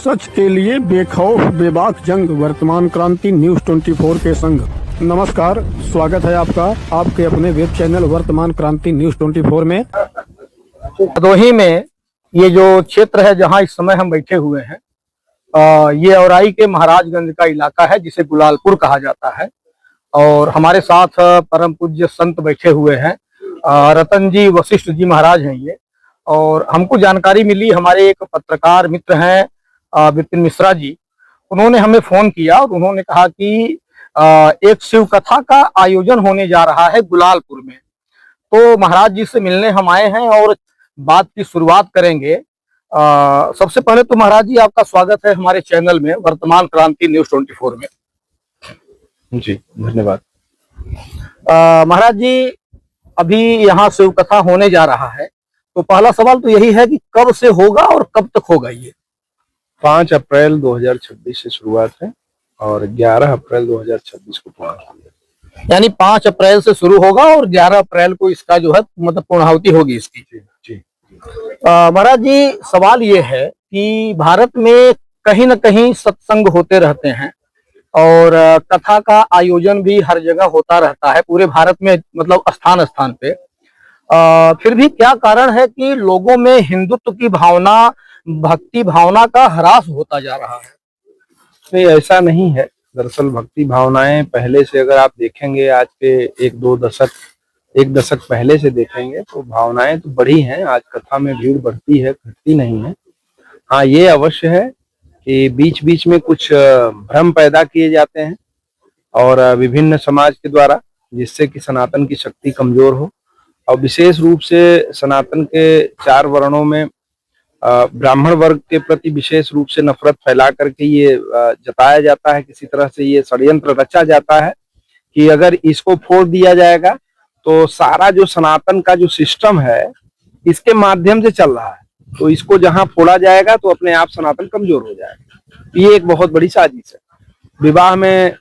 सच के लिए बेखौफ बेबाक जंग, वर्तमान क्रांति न्यूज 24 के संग। नमस्कार, स्वागत है आपका आपके अपने वेब चैनल वर्तमान क्रांति न्यूज 24 में। भदोही में ये जो क्षेत्र है जहां इस समय हम बैठे हुए हैं, ये औराई के महाराजगंज का इलाका है जिसे गुलालपुर कहा जाता है। और हमारे साथ परम पूज्य संत बैठे हुए हैं, रतन जी वशिष्ठ जी महाराज हैं ये। और हमको जानकारी मिली, हमारे एक पत्रकार मित्र हैं विपिन मिश्रा जी, उन्होंने हमें फोन किया और उन्होंने कहा कि एक शिव कथा का आयोजन होने जा रहा है गुलालपुर में। तो महाराज जी से मिलने हम आए हैं और बात की शुरुआत करेंगे। सबसे पहले तो महाराज जी आपका स्वागत है हमारे चैनल में वर्तमान क्रांति न्यूज 24 में। जी धन्यवाद। महाराज जी, अभी यहाँ शिव कथा होने जा रहा है, तो पहला सवाल तो यही है कि कब से होगा और कब तक होगा ये? 5 अप्रैल 2026 से शुरुआत है और 11 अप्रैल 2026 को पूर्ण होगा। यानी 5 अप्रैल से शुरू होगा और 11 अप्रैल को इसका जो है मतलब पूर्णाहुति होगी इसकी। जी। महाराज जी, सवाल ये है कि भारत में कहीं न कहीं सत्संग होते रहते हैं और कथा का आयोजन भी हर जगह होता रहता है पूरे भारत में, मतलब स्थान स्थान पे। फिर भी क्या कारण है कि लोगों में हिंदुत्व की भावना, भक्ति भावना का ह्रास होता जा रहा है? नहीं, ऐसा नहीं है। दरअसल भक्ति भावनाएं पहले से अगर आप देखेंगे, आज के एक दशक पहले से देखेंगे तो भावनाएं तो बढ़ी हैं। आज कथा में भीड़ बढ़ती है, घटती नहीं है। हाँ, ये अवश्य है कि बीच बीच में कुछ भ्रम पैदा किए जाते हैं और विभिन्न समाज के द्वारा, जिससे कि सनातन की शक्ति कमजोर हो। और विशेष रूप से सनातन के 4 वर्णों में ब्राह्मण वर्ग के प्रति विशेष रूप से नफरत फैला करके ये जताया जाता है, किसी तरह से ये षड्यंत्र रचा जाता है कि अगर इसको फोड़ दिया जाएगा तो सारा जो सनातन का जो सिस्टम है इसके माध्यम से चल रहा है, तो इसको जहां फोड़ा जाएगा तो अपने आप सनातन कमजोर हो जाएगा। ये एक बहुत बड़ी साजिश है। विवाह में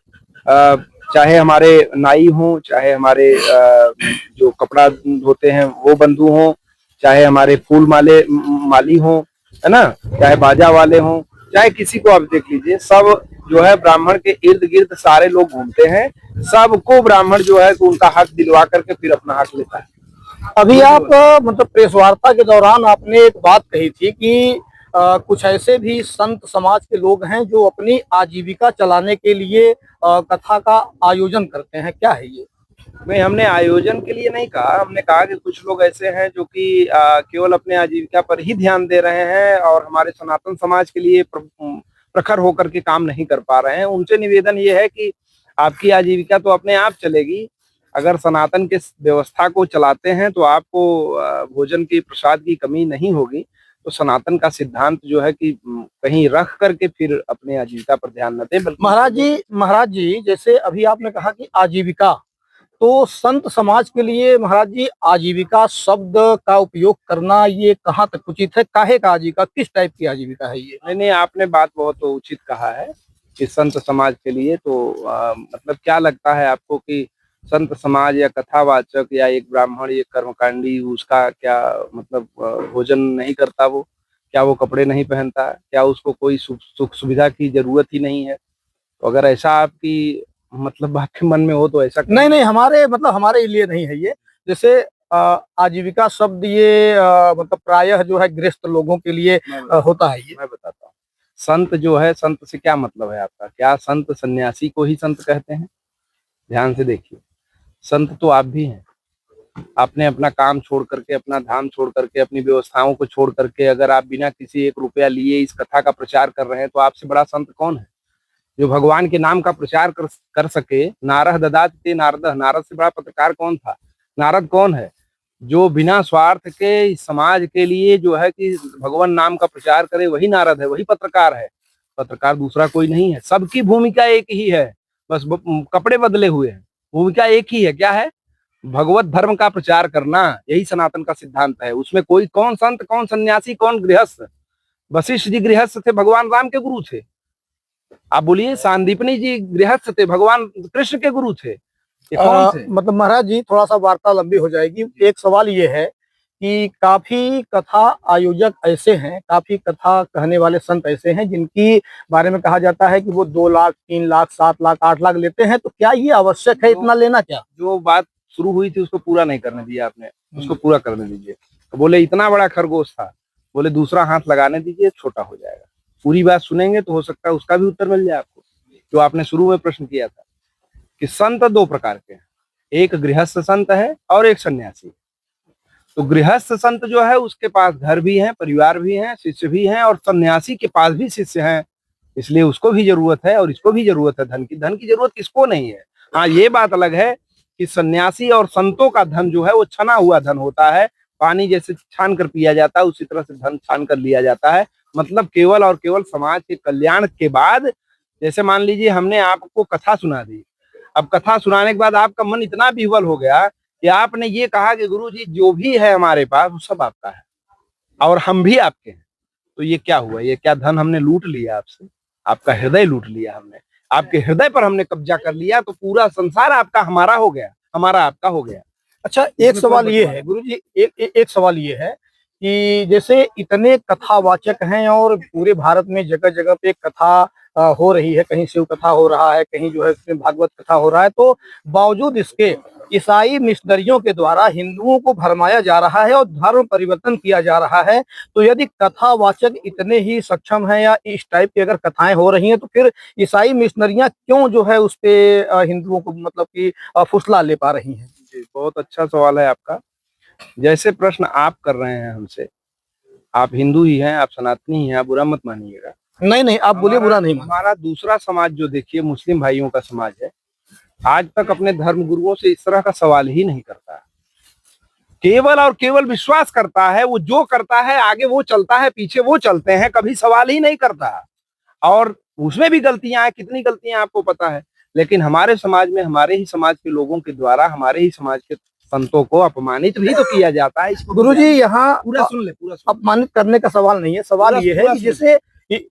चाहे हमारे नाई हों, चाहे हमारे जो कपड़ा धोते हैं वो बंधु हों, चाहे हमारे फूल माली हों, है ना, चाहे बाजा वाले हों, चाहे किसी को आप देख लीजिए, सब जो है ब्राह्मण के इर्द गिर्द सारे लोग घूमते हैं। सबको ब्राह्मण जो है तो उनका हक दिलवा करके फिर अपना हक लेता है। अभी आप मतलब प्रेस वार्ता के दौरान आपने एक बात कही थी कि कुछ ऐसे भी संत समाज के लोग हैं जो अपनी आजीविका चलाने के लिए कथा का आयोजन करते हैं, क्या है ये? नहीं, हमने आयोजन के लिए नहीं कहा। हमने कहा कि कुछ लोग ऐसे हैं जो कि केवल अपने आजीविका पर ही ध्यान दे रहे हैं और हमारे सनातन समाज के लिए प्रखर होकर के काम नहीं कर पा रहे हैं। उनसे निवेदन ये है कि आपकी आजीविका तो अपने आप चलेगी, अगर सनातन के व्यवस्था को चलाते हैं तो आपको भोजन की, प्रसाद की कमी नहीं होगी। तो सनातन का सिद्धांत जो है कि कहीं रख करके फिर अपने आजीविका पर ध्यान न दें। महाराज जी, जैसे अभी आपने कहा कि आजीविका, तो संत समाज के लिए महाराज जी आजीविका शब्द का उपयोग करना ये कहाँ तक उचित है? काहे का आजीविका, किस टाइप की आजीविका है ये? नहीं, आपने बात बहुत उचित कहा है कि संत समाज के लिए तो मतलब क्या लगता है आपको कि संत समाज या कथावाचक या एक ब्राह्मण, एक कर्मकांडी, उसका क्या मतलब भोजन नहीं करता? वो क्या वो कपड़े नहीं पहनता? क्या उसको कोई सुख सुविधा की जरूरत ही नहीं है? तो अगर ऐसा आपकी मतलब आपके मन में हो तो ऐसा नहीं, हमारे लिए नहीं है ये। जैसे आजीविका शब्द ये मतलब प्रायः जो है गृहस्थ लोगों के लिए होता है ये। मैं बताता हूँ। संत जो है, संत से क्या मतलब है आपका? क्या संत सन्यासी को ही संत कहते हैं? ध्यान से देखिए, संत तो आप भी हैं। आपने अपना काम छोड़ करके, अपना धाम छोड़ करके, अपनी व्यवस्थाओं को छोड़ करके अगर आप बिना किसी 1 रुपया लिए इस कथा का प्रचार कर रहे हैं तो आपसे बड़ा संत कौन है? जो भगवान के नाम का प्रचार कर सके। नारद ददात ते नारद, नारद से बड़ा पत्रकार कौन था? नारद कौन है? जो बिना स्वार्थ के समाज के लिए जो है कि भगवान नाम का प्रचार करे, वही नारद है, वही पत्रकार है। पत्रकार दूसरा कोई नहीं है। सबकी भूमिका एक ही है, बस कपड़े बदले हुए हैं। भूमिका एक ही है, क्या है? भगवत धर्म का प्रचार करना। यही सनातन का सिद्धांत है। उसमें कोई कौन संत, कौन सन्यासी, कौन गृहस्थ? वशिष्ठ जी गृहस्थ थे, भगवान राम के गुरु थे। आप बोलिए, सांदीपनी जी गृहस्थ थे, भगवान कृष्ण के गुरु थे। ये कौन थे? मतलब महाराज जी, थोड़ा सा वार्ता लंबी हो जाएगी। एक सवाल ये है कि काफी कथा आयोजक ऐसे हैं, काफी कथा कहने वाले संत ऐसे हैं जिनकी बारे में कहा जाता है कि वो 2 लाख, 3 लाख, 7 लाख, 8 लाख लेते हैं। तो क्या ये आवश्यक है इतना लेना क्या? जो बात शुरू हुई थी उसको पूरा नहीं करने दिया आपने, उसको पूरा करने दीजिए। तो बोले इतना बड़ा खरगोश था, बोले दूसरा हाथ लगाने दीजिए, छोटा हो जाएगा। पूरी बात सुनेंगे तो हो सकता है उसका भी उत्तर मिल जाए आपको, जो आपने शुरू में प्रश्न किया था कि संत 2 प्रकार के हैं, एक गृहस्थ संत है और एक सन्यासी। तो गृहस्थ संत जो है उसके पास घर भी है, परिवार भी है, शिष्य भी हैं, और सन्यासी के पास भी शिष्य हैं, इसलिए उसको भी जरूरत है और इसको भी जरूरत है धन की। धन की जरूरत किसको नहीं है? हाँ, ये बात अलग है कि सन्यासी और संतों का धन जो है वो छना हुआ धन होता है, पानी जैसे छान कर पिया जाता है उसी तरह से धन छान कर लिया जाता है। मतलब केवल और केवल समाज के कल्याण के बाद, जैसे मान लीजिए हमने आपको कथा सुना दी, अब कथा सुनाने के बाद आपका मन इतना विह्वल हो गया कि आपने ये कहा कि गुरु जी जो भी है हमारे पास वो सब आपका है और हम भी आपके हैं। तो ये क्या हुआ? ये क्या धन हमने लूट लिया आपसे? आपका हृदय लूट लिया हमने, आपके हृदय पर हमने कब्जा कर लिया, तो पूरा संसार आपका हमारा हो गया, हमारा आपका हो गया। अच्छा, एक सवाल ये है गुरुजी, एक सवाल ये है कि जैसे इतने कथावाचक हैं और पूरे भारत में जगह जगह पे कथा हो रही है, कहीं शिव कथा हो रहा है, कहीं जो है इसमें भागवत कथा हो रहा है, तो बावजूद इसके ईसाई मिशनरियों के द्वारा हिंदुओं को भरमाया जा रहा है और धर्म परिवर्तन किया जा रहा है। तो यदि कथावाचक इतने ही सक्षम हैं या इस टाइप की अगर कथाएं हो रही हैं, तो फिर ईसाई मिशनरियां क्यों जो है उस पे हिंदुओं को मतलब कि फुसला ले पा रही हैं? जी, बहुत अच्छा सवाल है आपका। जैसे प्रश्न आप कर रहे हैं हमसे, आप हिंदू ही हैं, आप सनातनी ही हैं, आप बुरा मत मानिएगा। नहीं नहीं, आप बोलिए, बुरा नहीं माना। हमारा दूसरा समाज जो देखिए मुस्लिम भाइयों का समाज है, आज तक अपने धर्म गुरुओं से इस तरह का सवाल ही नहीं करता है। केवल और केवल विश्वास करता है, वो जो करता है आगे वो चलता है, पीछे वो चलते हैं, कभी सवाल ही नहीं करता। और उसमें भी गलतियां हैं, कितनी गलतियां आपको पता है। लेकिन हमारे समाज में हमारे ही समाज के लोगों के द्वारा हमारे ही समाज के संतों को अपमानित भी तो किया जाता है। गुरुजी, यहाँ पूरा सुन ले, पूरा सुन। अपमानित करने का सवाल नहीं है, सवाल ये है कि जैसे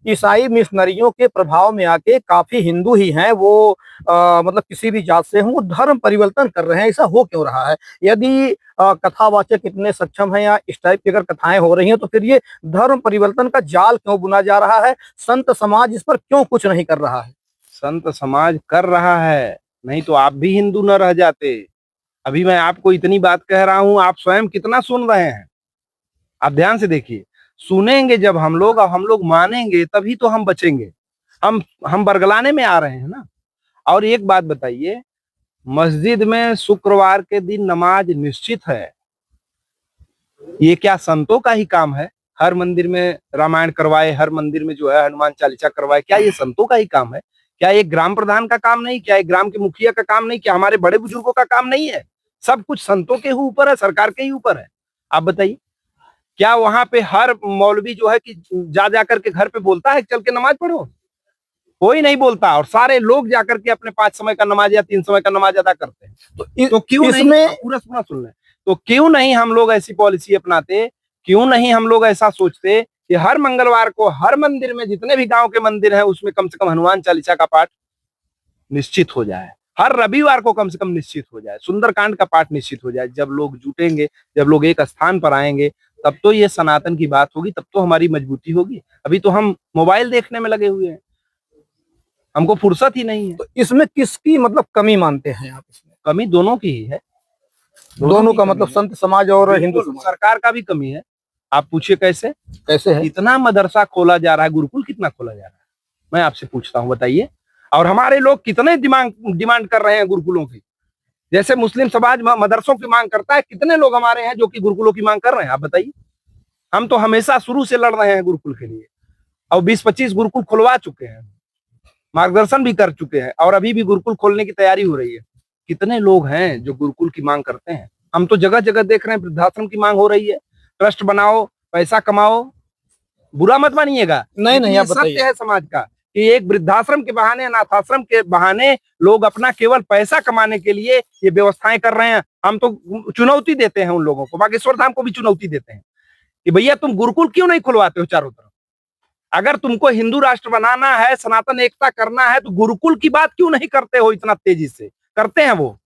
ईसाई मिशनरियों के प्रभाव में आके काफी हिंदू ही हैं, वो मतलब किसी भी जात से हों, वो धर्म परिवर्तन कर रहे हैं। ऐसा हो क्यों रहा है? यदि कथावाचक इतने सक्षम हैं या इस टाइप की अगर कथाएं हो रही हैं, तो फिर ये धर्म परिवर्तन का जाल क्यों बुना जा रहा है? संत समाज इस पर क्यों कुछ नहीं कर रहा है? संत समाज कर रहा है, नहीं तो आप भी हिंदू न रह जाते। अभी मैं आपको इतनी बात कह रहा हूं, आप स्वयं कितना सुन रहे हैं? आप ध्यान से देखिए। सुनेंगे जब हम लोग और हम लोग मानेंगे तभी तो हम बचेंगे। हम बरगलाने में आ रहे हैं ना। और एक बात बताइए, मस्जिद में शुक्रवार के दिन नमाज निश्चित है, ये क्या संतों का ही काम है? हर मंदिर में रामायण करवाए, हर मंदिर में जो है हनुमान चालीसा करवाए, क्या ये संतों का ही काम है? क्या एक ग्राम प्रधान का काम नहीं? क्या एक ग्राम के मुखिया का काम नहीं? क्या हमारे बड़े बुजुर्गों का काम नहीं है? सब कुछ संतों के ही ऊपर है, सरकार के ही ऊपर है। आप बताइए, क्या वहां पे हर मौलवी जो है कि जा जाकर के घर पे बोलता है चल के नमाज पढ़ो? कोई नहीं बोलता, और सारे लोग जाकर के अपने 5 समय का नमाज या 3 समय का नमाज अदा करते हैं। तो क्यों नहीं, पूरा सुना सुन ले, तो क्यों नहीं हम लोग ऐसी पॉलिसी अपनाते? क्यों नहीं हम लोग ऐसा सोचते कि हर मंगलवार को हर मंदिर में, जितने भी गांव के मंदिर हैं, उसमें कम से कम हनुमान चालीसा का पाठ निश्चित हो जाए, हर रविवार को कम से कम निश्चित हो जाए, सुंदरकांड का पाठ निश्चित हो जाए। जब लोग जुटेंगे, जब लोग एक स्थान पर आएंगे, तब तो ये सनातन की बात होगी, तब तो हमारी मजबूती होगी। अभी तो हम मोबाइल देखने में लगे हुए हैं, हमको फुर्सत ही नहीं है। तो इसमें किसकी मतलब कमी मानते हैं आप? इसमें कमी दोनों की ही है, दोनों का मतलब संत समाज और हिंदू समाज। सरकार का भी कमी है। आप पूछिए कैसे? कैसे है? इतना मदरसा खोला जा रहा है, गुरुकुल कितना खोला जा रहा है, मैं आपसे पूछता हूँ, बताइए। और हमारे लोग कितने डिमांड कर रहे हैं गुरुकुलों की? जैसे मुस्लिम समाज मदरसों की मांग करता है, कितने लोग हमारे हैं जो कि गुरुकुलों की मांग कर रहे हैं? आप बताइए। हम तो हमेशा शुरू से लड़ रहे हैं गुरुकुल के लिए, और 20-25 गुरुकुल खुलवा चुके हैं, मार्गदर्शन भी कर चुके हैं, और अभी भी गुरुकुल खोलने की तैयारी हो रही है। कितने लोग हैं जो गुरुकुल की मांग करते हैं? हम तो जगह जगह देख रहे हैं वृद्धाश्रम की मांग हो रही है, ट्रस्ट बनाओ, पैसा कमाओ। बुरा मत मानिएगा, नहीं नहीं, आप सत्य है समाज का कि एक वृद्धाश्रम के बहाने, अनाथाश्रम के बहाने लोग अपना केवल पैसा कमाने के लिए ये व्यवस्थाएं कर रहे हैं। हम तो चुनौती देते हैं उन लोगों को, बागेश्वर धाम को भी चुनौती देते हैं कि भैया तुम गुरुकुल क्यों नहीं खुलवाते हो चारों तरफ? अगर तुमको हिंदू राष्ट्र बनाना है, सनातन एकता करना है, तो गुरुकुल की बात क्यों नहीं करते हो इतना तेजी से? करते हैं वो।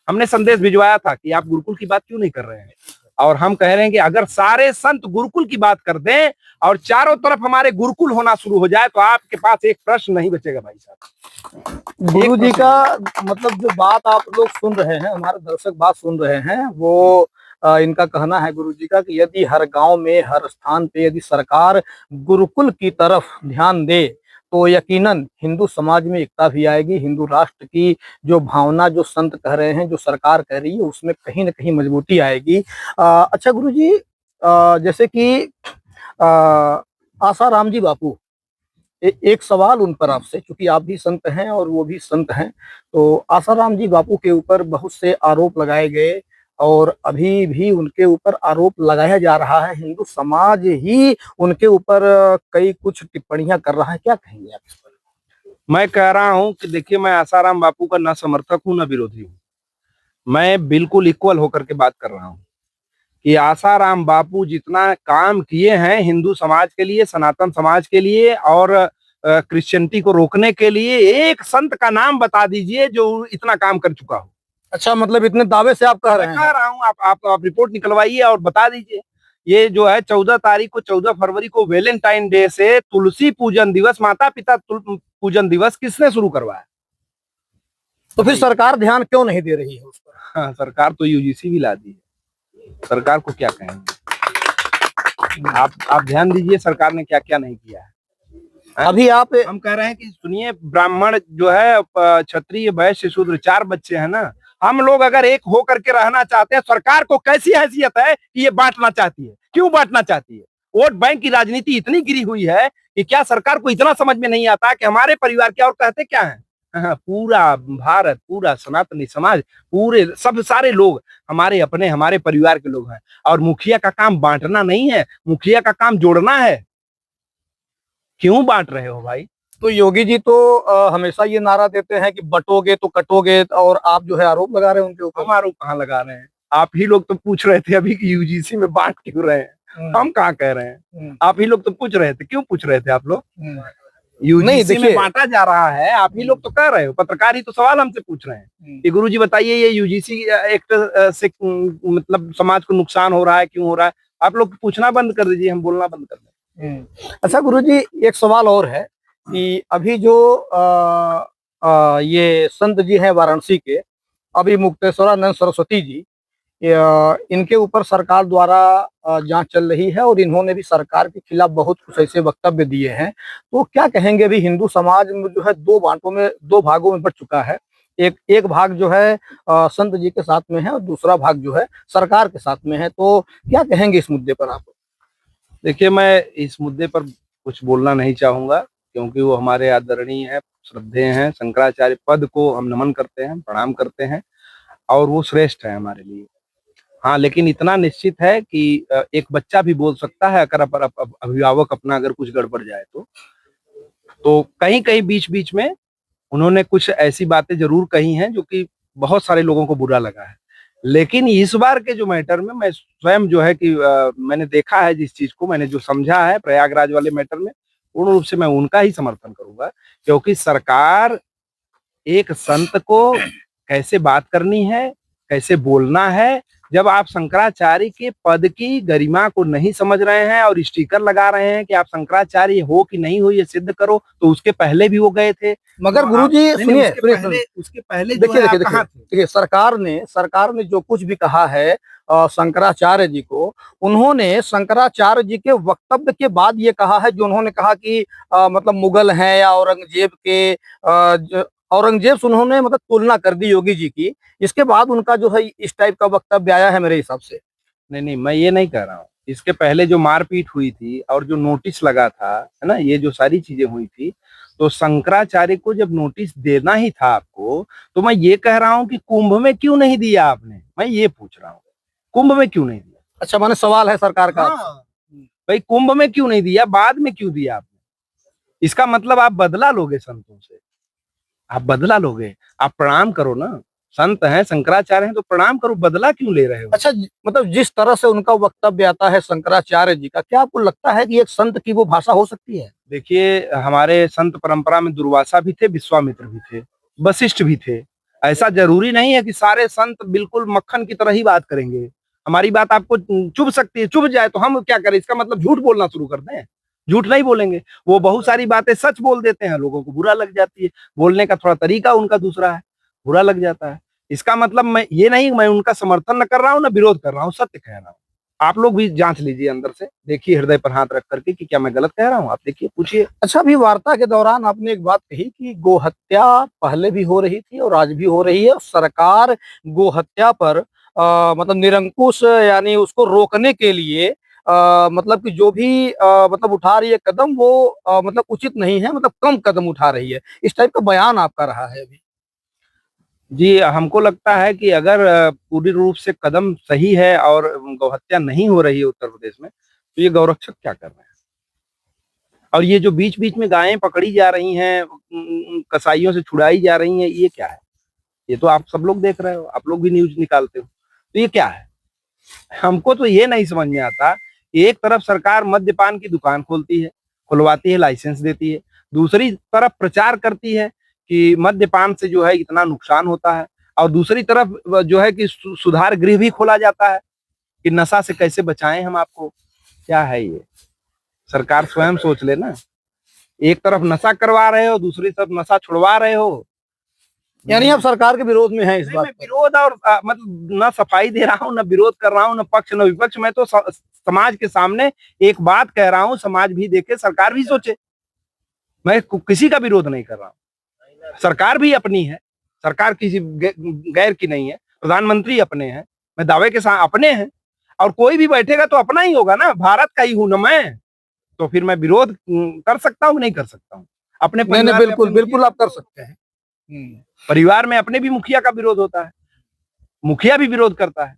हमने संदेश भिजवाया था कि आप गुरुकुल की बात क्यों नहीं कर रहे हैं, और हम कह रहे हैं कि अगर सारे संत गुरुकुल की बात कर दें और चारों तरफ हमारे गुरुकुल होना शुरू हो जाए तो आपके पास एक प्रश्न नहीं बचेगा भाई साहब। गुरु जी का मतलब जो बात आप लोग सुन रहे हैं, हमारे दर्शक बात सुन रहे हैं, वो इनका कहना है गुरु जी का कि यदि हर गांव में, हर स्थान पे यदि सरकार गुरुकुल की तरफ ध्यान दे तो यकीनन हिंदू समाज में एकता भी आएगी। हिंदू राष्ट्र की जो भावना, जो संत कह रहे हैं, जो सरकार कह रही है, उसमें कहीं ना कहीं मजबूती आएगी। अच्छा गुरु जी, जैसे कि आसाराम जी बापू, एक सवाल उन पर आपसे, क्योंकि आप भी संत हैं और वो भी संत हैं, तो आसाराम जी बापू के ऊपर बहुत से आरोप लगाए गए और अभी भी उनके ऊपर आरोप लगाया जा रहा है। हिंदू समाज ही उनके ऊपर कई कुछ टिप्पणियां कर रहा है, क्या कहेंगे आप इस पर? मैं कह रहा हूं कि देखिए, मैं आसाराम बापू का ना समर्थक हूं ना विरोधी हूं। मैं बिल्कुल इक्वल होकर के बात कर रहा हूं कि आसाराम बापू जितना काम किए हैं हिंदू समाज के लिए, सनातन समाज के लिए और क्रिश्चियनिटी को रोकने के लिए, एक संत का नाम बता दीजिए जो इतना काम कर चुका हो। अच्छा, मतलब इतने दावे से आप कह रहे मैं हैं? कह रहा हूँ, आप रिपोर्ट निकलवाइए और बता दीजिए। ये जो है 14 तारीख को, 14 फरवरी को वैलेंटाइन डे से तुलसी पूजन दिवस, माता पिता पूजन दिवस किसने शुरू करवाया? तो फिर सरकार ध्यान क्यों नहीं दे रही है उस पर? हाँ, सरकार तो यूजीसी भी ला दी है। सरकार को क्या कहेंगे? आप ध्यान दीजिए सरकार ने क्या क्या नहीं किया है। अभी आप हम कह रहे हैं कि सुनिए, ब्राह्मण जो है, क्षत्रिय, वैश्य, शूद्र, 4 बच्चे हैं ना, हम लोग अगर एक हो करके रहना चाहते हैं, सरकार को कैसी हैसियत है कि ये बांटना चाहती है? क्यों बांटना चाहती है? वोट बैंक की राजनीति इतनी गिरी हुई है कि क्या सरकार को इतना समझ में नहीं आता कि हमारे परिवार क्या और कहते क्या है? हाँ, पूरा भारत, पूरा सनातनी समाज, पूरे सब सारे लोग हमारे अपने, हमारे परिवार के लोग हैं। और मुखिया का काम बांटना नहीं है, मुखिया का काम जोड़ना है। क्यों बांट रहे हो भाई? तो योगी जी तो हमेशा ये नारा देते हैं कि बटोगे तो कटोगे, और आप जो है आरोप लगा रहे हैं उनके ऊपर। हम आरोप कहाँ लगा रहे हैं? आप ही लोग तो पूछ रहे थे अभी कि यूजीसी में बांट क्यों रहे हैं। हम कहाँ कह रहे हैं? आप ही लोग तो पूछ रहे थे। क्यों पूछ रहे थे आप लोग? यूजीसी में बांटा जा रहा है, आप ही लोग तो कह रहे हो। पत्रकार ही तो सवाल हमसे पूछ रहे हैं कि गुरुजी बताइए, ये यूजीसी एक्ट से मतलब समाज को नुकसान हो रहा है, क्यों हो रहा है? आप लोग पूछना बंद कर दीजिए, हम बोलना बंद कर दें। अच्छा गुरुजी, एक सवाल और है कि अभी जो ये संत जी हैं वाराणसी के, अभी मुक्तेश्वरानंद सरस्वती जी, इनके ऊपर सरकार द्वारा जांच चल रही है और इन्होंने भी सरकार के खिलाफ बहुत कुछ ऐसे वक्तव्य दिए हैं। तो क्या कहेंगे, अभी हिंदू समाज में जो है दो भागों में बट चुका है। एक भाग जो है संत जी के साथ में है और दूसरा भाग जो है सरकार के साथ में है। तो क्या कहेंगे इस मुद्दे पर आप? देखिए, मैं इस मुद्दे पर कुछ बोलना नहीं चाहूंगा क्योंकि वो हमारे आदरणीय है, श्रद्धेय हैं। शंकराचार्य पद को हम नमन करते हैं, प्रणाम करते हैं और वो श्रेष्ठ है हमारे लिए। हाँ, लेकिन इतना निश्चित है कि एक बच्चा भी बोल सकता है अगर अभिभावक अपना अगर कुछ गड़बड़ जाए तो कहीं कहीं बीच बीच में उन्होंने कुछ ऐसी बातें जरूर कही हैं जो कि बहुत सारे लोगों को बुरा लगा है। लेकिन इस बार के जो मैटर में मैं स्वयं जो है कि मैंने देखा है, जिस चीज को मैंने जो समझा है प्रयागराज वाले मैटर में, पूर्ण रूप से मैं उनका ही समर्थन करूंगा। क्योंकि सरकार एक संत को कैसे बात करनी है, कैसे बोलना है, जब आप शंकराचार्य के पद की गरिमा को नहीं समझ रहे हैं और स्टिकर लगा रहे हैं कि आप शंकराचार्य हो कि नहीं हो ये सिद्ध करो, तो उसके पहले भी वो गए थे। मगर गुरुजी सुनिए, उसके पहले देखिए सरकार ने जो कुछ भी कहा है शंकराचार्य जी को, उन्होंने शंकराचार्य जी के वक्तव्य के बाद ये कहा है, जो उन्होंने कहा कि मतलब मुगल हैं या औरंगजेब के, औरंगजेब से उन्होंने मतलब तुलना कर दी योगी जी की। इसके बाद उनका जो है इस टाइप का वक्तव्य आया है मेरे हिसाब से। नहीं, मैं ये नहीं कह रहा हूँ। इसके पहले जो मारपीट हुई थी और जो नोटिस लगा था, है ना, ये जो सारी चीजें हुई थी, तो शंकराचार्य को जब नोटिस देना ही था आपको, तो मैं ये कह रहा हूँ कि कुंभ में क्यों नहीं दिया आपने? मैं ये पूछ रहा हूँ, कुंभ में क्यों नहीं दिया? अच्छा, माने सवाल है सरकार का। हाँ, भाई कुंभ में क्यों नहीं दिया, बाद में क्यों दिया आपने? इसका मतलब आप बदला लोगे संतों से, आप बदला लोगे। आप प्रणाम करो ना, संत हैं, शंकराचार्य हैं, तो प्रणाम करो, बदला क्यों ले रहे हो? अच्छा, मतलब जिस तरह से उनका वक्तव्य आता है शंकराचार्य जी का, क्या आपको लगता है कि एक संत की वो भाषा हो सकती है? देखिए, हमारे संत परंपरा में दुर्वासा भी थे, विश्वामित्र भी थे, वशिष्ठ भी थे। ऐसा जरूरी नहीं है कि सारे संत बिल्कुल मक्खन की तरह ही बात करेंगे। हमारी बात आपको चुभ सकती है, चुभ जाए तो हम क्या करें? इसका मतलब झूठ बोलना शुरू कर दें? झूठ नहीं बोलेंगे। वो बहुत सारी बातें सच बोल देते हैं, लोगों को बुरा लग जाती है। बोलने का थोड़ा तरीका उनका दूसरा है, बुरा लग जाता है। इसका मतलब मैं ये नहीं, मैं उनका समर्थन न कर रहा हूँ, न विरोध कर रहा हूँ, सत्य कह रहा हूँ। आप लोग भी जांच लीजिए अंदर से, देखिए हृदय पर हाथ रख करके कि क्या मैं गलत कह रहा हूँ? आप देखिए, पूछिए। अच्छा, अभी वार्ता के दौरान आपने एक बात कही कि गोहत्या पहले भी हो रही थी और आज भी हो रही है, और सरकार गोहत्या पर मतलब निरंकुश, यानी उसको रोकने के लिए मतलब कि जो भी मतलब उठा रही है कदम, वो मतलब उचित नहीं है, मतलब कम कदम उठा रही है, इस टाइप का बयान आपका रहा है अभी। जी, हमको लगता है कि अगर पूरी रूप से कदम सही है और गौहत्या नहीं हो रही है उत्तर प्रदेश में, तो ये गौरक्षक क्या कर रहे हैं? और ये जो बीच-बीच में गायें पकड़ी जा रही हैं, कसाइयों से छुड़ाई जा रही हैं, ये क्या है? ये तो आप सब लोग देख रहे हो, आप लोग भी न्यूज़ निकालते हो। तो ये क्या है? हमको तो ये नहीं समझ में आता कि एक तरफ सरकार मद्यपान की दुकान खोलती है, खुलवाती है, लाइसेंस देती है। दूसरी तरफ प्रचार करती है कि मद्यपान से जो है इतना नुकसान होता है, और दूसरी तरफ जो है कि सुधार गृह भी खोला जाता है कि नशा से कैसे बचाएँ हम आपको। क्या है ये? सरकार स्वयं सोच ले ना। एक तरफ नशा करवा रहे हो, दूसरी तरफ नशा छुड़वा रहे हो। यानी आप सरकार के विरोध में हैं इस नहीं, बात मैं पर। विरोध और मतलब ना सफाई दे रहा हूँ, ना विरोध कर रहा हूँ, ना पक्ष ना विपक्ष। मैं तो समाज के सामने एक बात कह रहा हूँ, समाज भी देखे, सरकार भी सोचे। मैं किसी का विरोध नहीं कर रहा हूँ। सरकार भी अपनी है, सरकार किसी गैर की नहीं है। प्रधानमंत्री अपने हैं, मैं दावे के साथ अपने हैं, और कोई भी बैठेगा तो अपना ही होगा ना। भारत का ही हूँ ना मैं, तो फिर मैं विरोध कर सकता हूँ, नहीं कर सकता हूँ? अपने नहीं नहीं, परिवार में बिल्कुल अपने बिल्कुल मुखिया, आप कर सकते हैं। परिवार में अपने भी मुखिया का विरोध होता है, मुखिया भी विरोध करता है।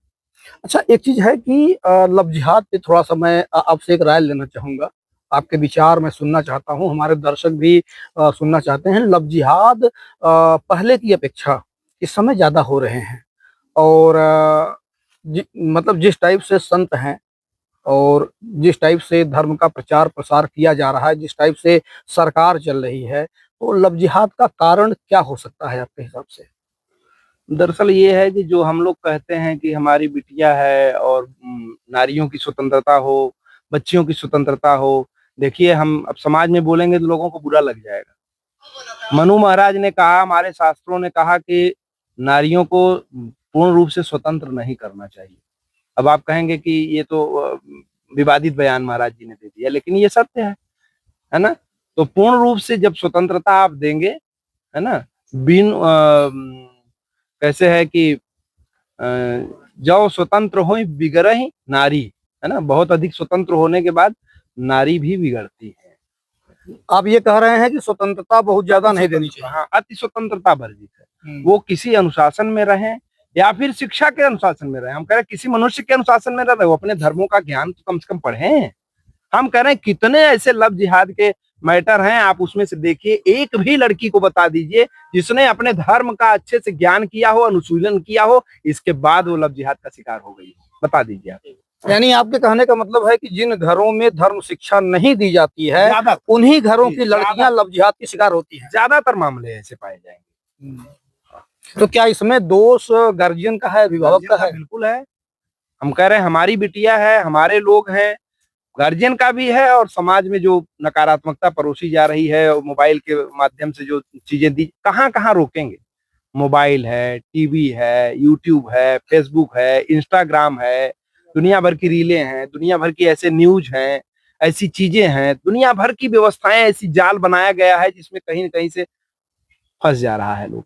अच्छा, एक चीज है कि लव जिहाद पे थोड़ा सा मैं आपसे एक राय लेना चाहूंगा, आपके विचार मैं सुनना चाहता हूं, हमारे दर्शक भी सुनना चाहते हैं। लव जिहाद पहले की अपेक्षा इस समय ज्यादा हो रहे हैं, और मतलब जिस टाइप से संत हैं और जिस टाइप से धर्म का प्रचार प्रसार किया जा रहा है, जिस टाइप से सरकार चल रही है, तो लव जिहाद का कारण क्या हो सकता है आपके हिसाब से? दरअसल ये है कि जो हम लोग कहते हैं कि हमारी बिटिया है और नारियों की स्वतंत्रता हो, बच्चियों की स्वतंत्रता हो। देखिए, हम अब समाज में बोलेंगे तो लोगों को बुरा लग जाएगा। मनु महाराज ने कहा, हमारे शास्त्रों ने कहा कि नारियों को पूर्ण रूप से स्वतंत्र नहीं करना चाहिए। अब आप कहेंगे कि ये तो विवादित बयान महाराज जी ने दे दिया, लेकिन ये सत्य है ना? तो पूर्ण रूप से जब स्वतंत्रता आप देंगे, है ना? बिन कैसे है कि जौ स्वतंत्र होई बिगड़हि नारी, है ना? बहुत अधिक स्वतंत्र होने के बाद नारी भी बिगड़ती है। आप ये कह रहे हैं कि स्वतंत्रता बहुत ज्यादा नहीं देनी चाहिए। हाँ, अति स्वतंत्रता वर्जित है। हम्म। वो किसी अनुशासन में रहें या फिर शिक्षा के अनुशासन में रहें। हम कह रहे हैं किसी मनुष्य के अनुशासन में रहे, वो अपने धर्मों का ज्ञान तो कम से कम पढ़ें। हम कह रहे हैं कितने ऐसे लव जिहाद के मैटर हैं, आप उसमें से देखिए, एक भी लड़की को बता दीजिए जिसने अपने धर्म का अच्छे से ज्ञान किया हो, अनुशीलन किया हो, इसके बाद वो लव जिहाद का शिकार हो गई हो। बता दीजिए आप। यानी आपके कहने का मतलब है कि जिन घरों में धर्म शिक्षा नहीं दी जाती है, ज्यादा उन्हीं घरों जी, की लड़कियां लव जिहाद की शिकार होती हैं। ज्यादातर मामले ऐसे पाए जाएंगे। तो क्या इसमें दोष गार्जियन का है, अभिभावक का है? बिल्कुल है। हम कह रहे हैं हमारी बिटिया है, हमारे लोग हैं, गार्जियन का भी है, और समाज में जो नकारात्मकता परोसी जा रही है और मोबाइल के माध्यम से जो चीजें दी, कहाँ-कहाँ रोकेंगे? मोबाइल है, टीवी है, यूट्यूब है, फेसबुक है, इंस्टाग्राम है, दुनिया भर की रीलें हैं, दुनिया भर की ऐसे न्यूज़ हैं, ऐसी चीजें हैं, दुनिया भर की व्यवस्थाएँ, ऐसी जाल बनाया गया है जिसमें कहीं न कहीं से फँस जा रहा है लोग।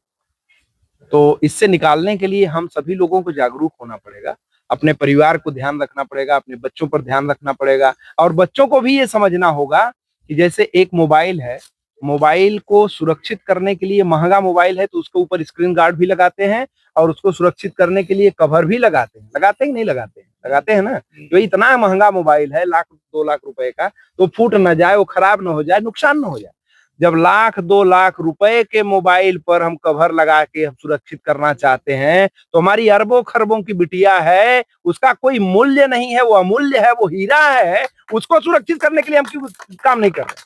तो इससे निकालने के लिए हम सभी लोगों को जागरूक होना पड़ेगा। अपने परिवार को ध्यान रखना पड़ेगा, अपने बच्चों पर ध्यान रखना पड़ेगा, और बच्चों को भी ये समझना होगा कि जैसे एक मोबाइल है, मोबाइल को सुरक्षित करने के लिए, महँगा मोबाइल है तो उसके ऊपर स्क्रीन गार्ड भी लगाते हैं, और उसको सुरक्षित करने के लिए कवर भी लगाते हैं। लगाते हैं कि नहीं लगाते हैं? लगाते हैं ना? तो इतना महँगा मोबाइल है, लाख 2 लाख रुपए का, तो फूट ना जाए, वो खराब ना हो जाए, नुकसान ना हो जाए। जब लाख 2 लाख रुपए के मोबाइल पर हम कवर लगा के हम सुरक्षित करना चाहते हैं, तो हमारी अरबों खरबों की बिटिया है, उसका कोई मूल्य नहीं है, वो अमूल्य है, वो हीरा है। उसको सुरक्षित करने के लिए हम क्यों काम नहीं कर रहे?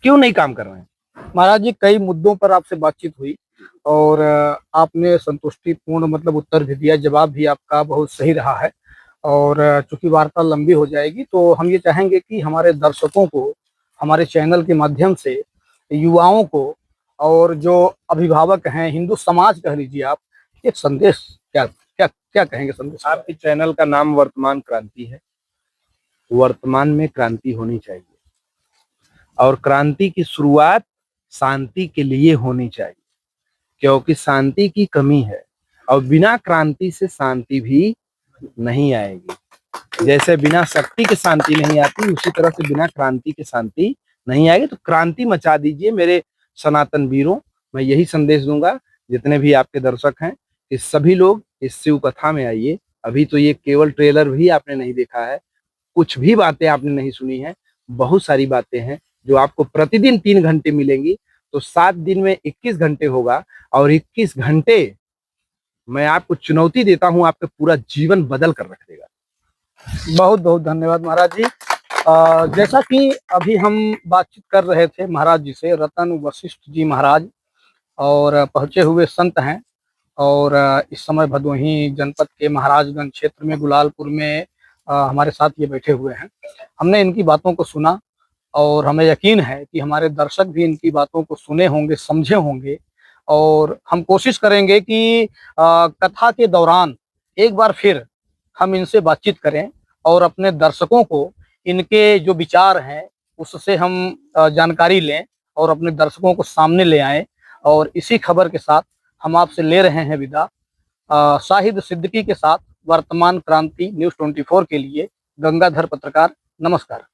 क्यों नहीं काम कर रहे हैं? महाराज जी, कई मुद्दों पर आपसे बातचीत हुई, और आपने संतुष्टिपूर्ण मतलब उत्तर भी दिया, जवाब भी आपका बहुत सही रहा है। और चूंकि वार्ता लंबी हो जाएगी तो हम ये चाहेंगे कि हमारे दर्शकों को हमारे चैनल के माध्यम से, युवाओं को और जो अभिभावक हैं, हिंदू समाज कह लीजिए आप, एक संदेश क्या क्या क्या कहेंगे संदेश? आपके चैनल का नाम वर्तमान क्रांति है। वर्तमान में क्रांति होनी चाहिए और क्रांति की शुरुआत शांति के लिए होनी चाहिए, क्योंकि शांति की कमी है और बिना क्रांति से शांति भी नहीं आएगी। जैसे बिना शक्ति के शांति नहीं आती, उसी तरह से बिना क्रांति के शांति नहीं आएगी। तो क्रांति मचा दीजिए मेरे सनातन वीरों। मैं यही संदेश दूंगा जितने भी आपके दर्शक हैं कि सभी लोग इस शिव कथा में आइए। अभी तो ये केवल ट्रेलर भी आपने नहीं देखा है, कुछ भी बातें आपने नहीं सुनी है, बहुत सारी बातें हैं जो आपको प्रतिदिन 3 घंटे मिलेंगी। तो 7 दिन में 21 घंटे होगा और 21 घंटे मैं आपको चुनौती देता हूं, आपका पूरा जीवन बदल कर रख देगा। बहुत बहुत धन्यवाद महाराज जी। जैसा कि अभी हम बातचीत कर रहे थे महाराज जी से, रतन वशिष्ठ जी महाराज और पहुंचे हुए संत हैं और इस समय भदोही जनपद के महाराजगंज क्षेत्र में गुलालपुर में हमारे साथ ये बैठे हुए हैं। हमने इनकी बातों को सुना और हमें यकीन है कि हमारे दर्शक भी इनकी बातों को सुने होंगे, समझे होंगे। और हम कोशिश करेंगे कि कथा के दौरान एक बार फिर हम इनसे बातचीत करें और अपने दर्शकों को इनके जो विचार हैं उससे हम जानकारी लें और अपने दर्शकों को सामने ले आएं। और इसी खबर के साथ हम आपसे ले रहे हैं विदा। शाहिद सिद्दीकी के साथ वर्तमान क्रांति न्यूज़ 24 के लिए गंगाधर पत्रकार, नमस्कार।